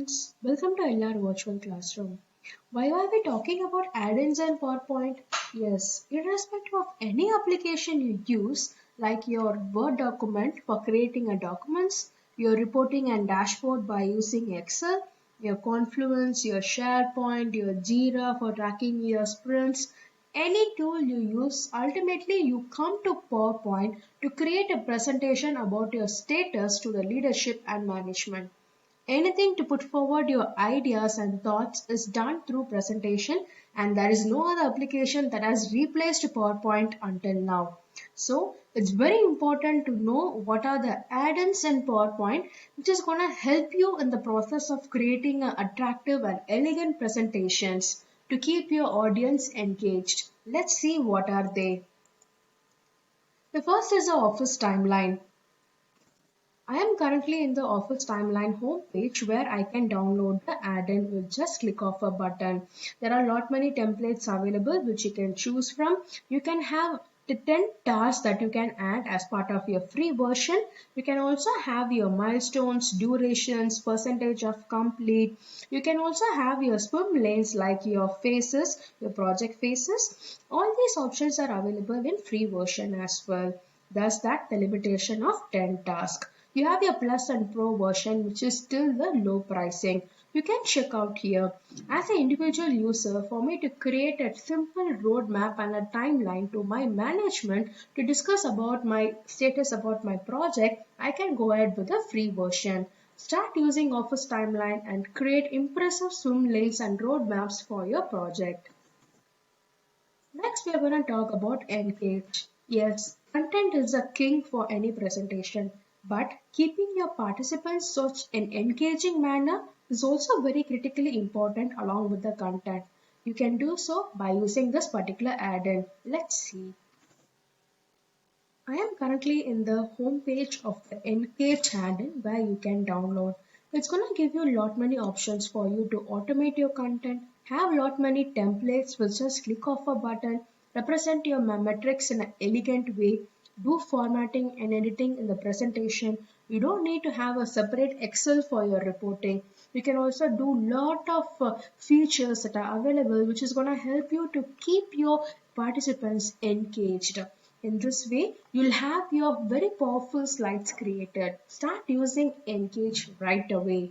students, welcome to LR Virtual Classroom. Why are we talking about add-ins and PowerPoint? Yes, irrespective of any application you use, like your Word document for creating a documents, your reporting and dashboard by using Excel, your Confluence, your SharePoint, your Jira for tracking your sprints, any tool you use, ultimately you come to PowerPoint to create a presentation about your status to the leadership and management. Anything to put forward your ideas and thoughts is done through presentation, and there is no other application that has replaced PowerPoint until now. So it's very important to know what are the add-ins in PowerPoint, which is going to help you in the process of creating attractive and elegant presentations to keep your audience engaged. Let's see what are they. The first is the Office Timeline. I am currently in the Office Timeline homepage where I can download the add-in with just click of a button. There are a lot many templates available which you can choose from. You can have the 10 tasks that you can add as part of your free version. You can also have your milestones, durations, percentage of complete. You can also have your swim lanes like your phases, your project phases. All these options are available in free version as well. Thus that the limitation of 10 tasks. You have your Plus and Pro version which is still the low pricing. You can check out here. As an individual user, for me to create a simple roadmap and a timeline to my management to discuss about my status about my project, I can go ahead with the free version. Start using Office Timeline and create impressive swim lanes and roadmaps for your project. Next, we are going to talk about engage. Yes, content is a king for any presentation, but keeping your participants such an engaging manner is also very critically important along with the content. You can do so by using this particular add-in. Let's see. I am currently in the home page of the Engage add-in where you can download. It's going to give you a lot many options for you to automate your content, have lot many templates with just click of a button, represent your metrics in an elegant way, do formatting and editing in the presentation. You don't need to have a separate Excel for your reporting. You can also do lot of features that are available which is going to help you to keep your participants engaged. In this way, you'll have your very powerful slides created. Start using Engage right away.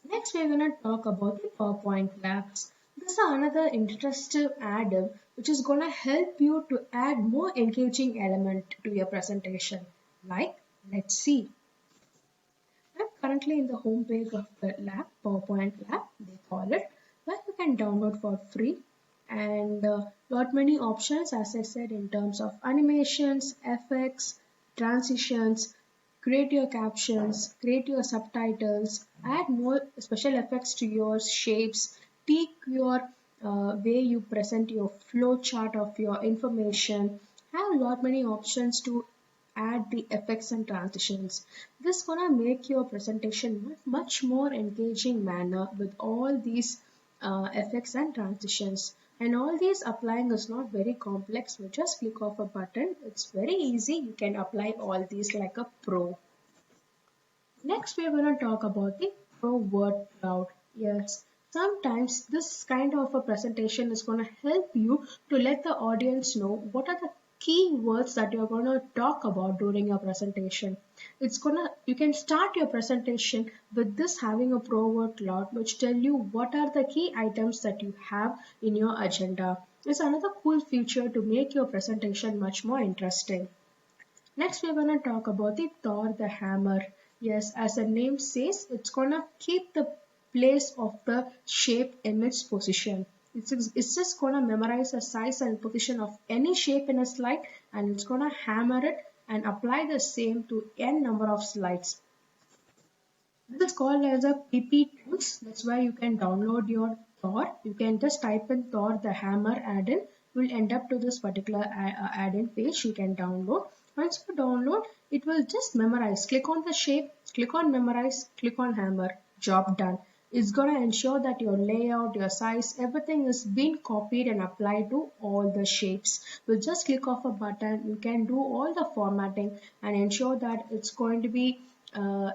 Next, we're going to talk about the PowerPoint Labs. This is another interesting add-on which is going to help you to add more engaging element to your presentation. Like, let's see. I'm currently in the home page of the lab, PowerPoint Lab, they call it, where you can download for free and lot many options as I said in terms of animations, effects, transitions, create your captions, create your subtitles, add more special effects to your shapes, tweak your way you present your flow chart of your information, have a lot many options to add the effects and transitions. This gonna make your presentation much more engaging manner with all these effects and transitions. And all these applying is not very complex. You just click off a button. It's very easy. You can apply all these like a pro. Next, we're going to talk about the Pro Word Cloud. Yes, sometimes this kind of a presentation is going to help you to let the audience know what are the key words that you're going to talk about during your presentation. You can start your presentation with this having a Pro Word Cloud which tell you what are the key items that you have in your agenda. It's another cool feature to make your presentation much more interesting. Next, we're going to talk about the Thor the Hammer. Yes, as the name says, it's going to keep the place of the shape in its position. It's just going to memorize the size and position of any shape in a slide and it's going to hammer it and apply the same to n number of slides. This is called as a PP tools. That's why you can download your Thor. You can just type in Thor the Hammer add-in. Will end up to this particular add-in page you can download. Once you download, it will just memorize. Click on the shape, click on memorize, click on hammer. Job done. It's gonna ensure that your layout, your size, everything is being copied and applied to all the shapes. With just click of a button, you can do all the formatting and ensure that it's going to be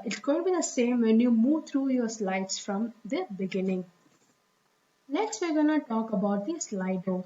it's going to be the same when you move through your slides from the beginning. Next, we're going to talk about the Slido.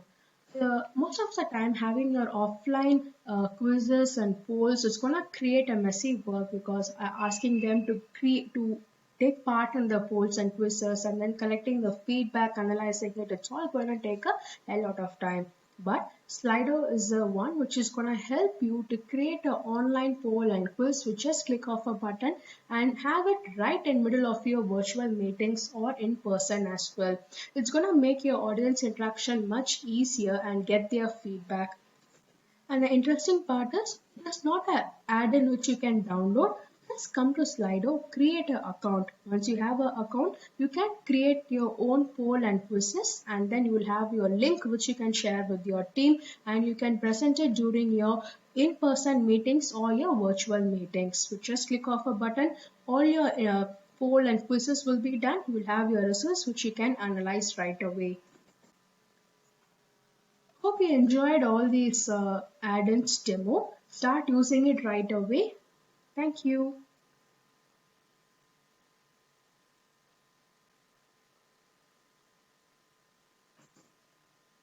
Most of the time, having your offline quizzes and polls is going to create a messy work because asking them to create to take part in the polls and quizzes and then collecting the feedback, analyzing it, it's all going to take a lot of time. But Slido is the one which is going to help you to create an online poll and quiz with just click of a button and have it right in middle of your virtual meetings or in person as well. It's going to make your audience interaction much easier and get their feedback. And the interesting part is, it's not an add-in which you can download. Just come to Slido, create an account. Once you have an account, you can create your own poll and quizzes, and then you will have your link which you can share with your team, and you can present it during your in-person meetings or your virtual meetings. So just click off a button, all your poll and quizzes will be done. You will have your results which you can analyze right away. Hope you enjoyed all these add-ins demo. Start using it right away. Thank you.